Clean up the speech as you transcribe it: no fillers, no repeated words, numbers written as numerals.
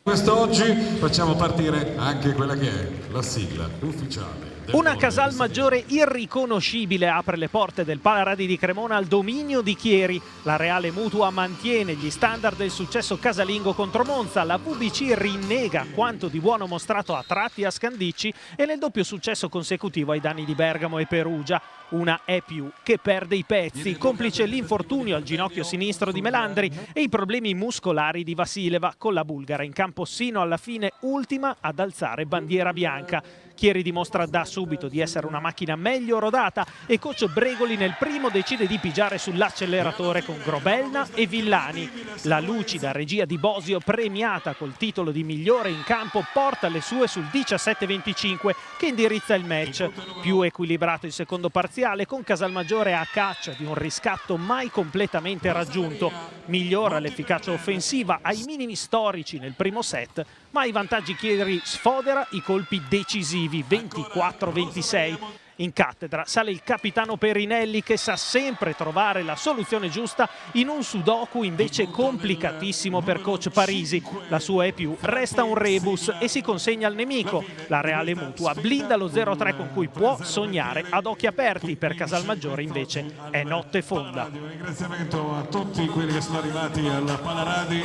Quest'oggi facciamo partire anche quella che è la sigla ufficiale. Una Casalmaggiore irriconoscibile apre le porte del Palaradi di Cremona al dominio di Chieri. La Reale Mutua mantiene gli standard del successo casalingo contro Monza. La VBC rinnega quanto di buono mostrato a tratti a Scandicci e nel doppio successo consecutivo ai danni di Bergamo e Perugia. Una E+ che perde i pezzi, complice l'infortunio al ginocchio sinistro di Melandri e i problemi muscolari di Vasileva, con la bulgara in campo sino alla fine ultima ad alzare bandiera bianca. Chieri dimostra da subito di essere una macchina meglio rodata e coach Bregoli nel primo decide di pigiare sull'acceleratore con Grobelna e Villani. La lucida regia di Bosio, premiata col titolo di migliore in campo, porta le sue sul 17-25 che indirizza il match. Più equilibrato il secondo parziale, con Casalmaggiore a caccia di un riscatto mai completamente raggiunto. Migliora l'efficacia offensiva ai minimi storici nel primo set, ma ai vantaggi Chieri sfodera i colpi decisivi 24-26. In cattedra sale il capitano Perinelli, che sa sempre trovare la soluzione giusta in un sudoku invece complicatissimo per coach Parisi. La sua E+ resta un rebus e si consegna al nemico. La Reale Mutua blinda lo 0-3 con cui può sognare ad occhi aperti. Per Casalmaggiore invece è notte fonda. Un ringraziamento a tutti quelli che sono arrivati al Palaradi.